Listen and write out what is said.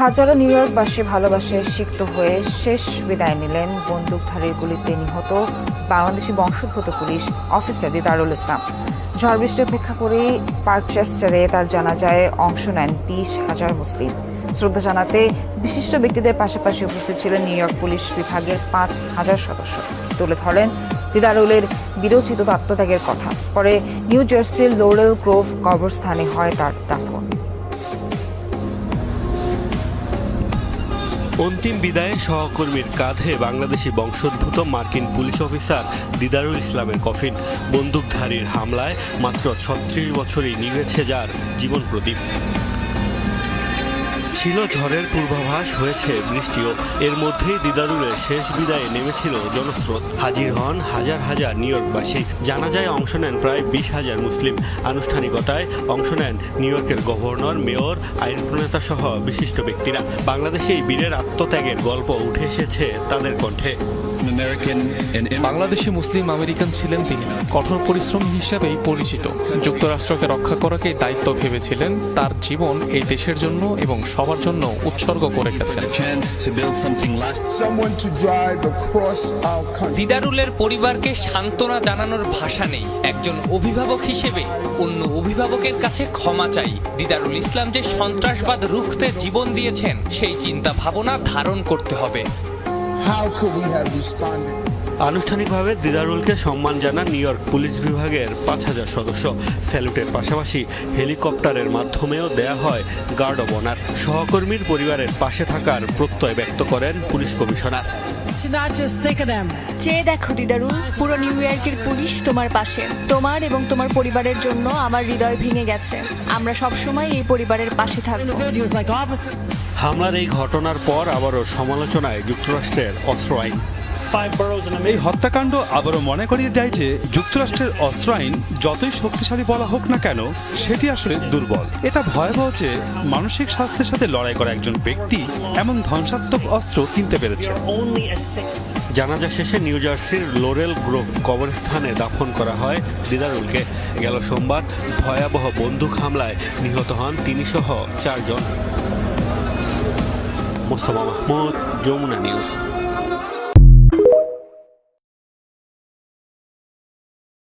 হাজারো নিউ ইয়র্কবাসী ভালোবাসায় সিক্ত হয়ে শেষ বিদায় নিলেন বন্দুকধারীর গুলিতে নিহত বাংলাদেশি বংশোদ্ভূত পুলিশ অফিসার দিদারুল ইসলাম। ঝড় বৃষ্টি উপেক্ষা করে পার্কচেস্টারে তার জানাজায় অংশ নেন 20,000 মুসলিম। শ্রদ্ধা জানাতে বিশিষ্ট ব্যক্তিদের পাশাপাশি উপস্থিত ছিলেন নিউ ইয়র্ক পুলিশ বিভাগের 5,000 সদস্য। তুলে ধরেন দিদারুলের বিরোচিত আত্মত্যাগের কথা। পরে নিউ জার্সির লোরেল গ্রোভ কবরস্থানে হয় তার দাফন। অন্তিম বিদায়ে সহকর্মীর কাঁধে বাংলাদেশি বংশোদ্ভূত মার্কিন পুলিশ অফিসার দিদারুল ইসলামের কফিন। বন্দুকধারীর হামলায় মাত্র 36 বছরেই নিভেছে যার জীবন প্রদীপ। ছিল ঝড়ের পূর্বাভাস, হয়েছে বৃষ্টিও। এর মধ্যেই দিদারুলের শেষ বিদায়ে নেমেছিল জনস্রোত। হাজির হন হাজার হাজার নিউ ইয়র্কবাসী। জানাজায় অংশ নেন প্রায় 20,000 মুসলিম। আনুষ্ঠানিকতায় অংশ নেন নিউ ইয়র্কের গভর্নর, মেয়র, আইন প্রণেতা সহ বিশিষ্ট ব্যক্তিরা। বাংলাদেশে এই বীরের আত্মত্যাগের গল্প উঠে এসেছে তাদের কণ্ঠে। বাংলাদেশি মুসলিম আমেরিকান ছিলেন তিনি। কঠোর পরিশ্রমী হিসেবেই পরিচিত। যুক্তরাষ্ট্রকে রক্ষা করাকেই দায়িত্ব ভেবেছিলেন। তার জীবন এই দেশের জন্য এবং সবার জন্য উৎসর্গ করে গেছেন। দিদারুলের পরিবারকে সান্ত্বনা জানানোর ভাষা নেই। একজন অভিভাবক হিসেবে অন্য অভিভাবকের কাছে ক্ষমা চাই। দিদারুল ইসলাম যে সন্ত্রাসবাদ রুখতে জীবন দিয়েছেন, সেই চিন্তা ভাবনা ধারণ করতে হবে। আনুষ্ঠানিকভাবে দিদারুলকে সম্মান জানান নিউ ইয়র্ক পুলিশ বিভাগের 5,000 সদস্য। স্যালুটের পাশাপাশি হেলিকপ্টারের মাধ্যমেও দেয়া হয় গার্ড অব অনার। সহকর্মীর পরিবারের পাশে থাকার প্রত্যয় ব্যক্ত করেন পুলিশ কমিশনার। চেয়ে দেখো দিদারুল, পুরো নিউ ইয়র্কের পুলিশ তোমার পাশে। তোমার এবং তোমার পরিবারের জন্য আমার হৃদয় ভেঙে গেছে। আমরা সবসময় এই পরিবারের পাশে থাকব। হামলার এই ঘটনার পর আবারও সমালোচনায় যুক্তরাষ্ট্রের অস্ত্র আইন। এই হত্যাকাণ্ড আবারও মনে করিয়ে দেয় যে যুক্তরাষ্ট্রের অস্ত্র আইন যতই শক্তিশালী বলা হোক না কেন, সেটি আসলে দুর্বল। এটা ভয়াবহ যে মানসিক স্বাস্থ্যের সাথে লড়াই করা একজন ব্যক্তি এমন ধ্বংসাত্মক অস্ত্র কিনতে পেরেছে। জানাজা শেষে নিউ জার্সির লোরেল গ্রোভ কবরস্থানে দাফন করা হয় দিদারুলকে। গেল সোমবার ভয়াবহ বন্দুক হামলায় নিহত হন তিনি সহ 4 জন। মোস্তফা মাহমুদ, যমুনা নিউজ।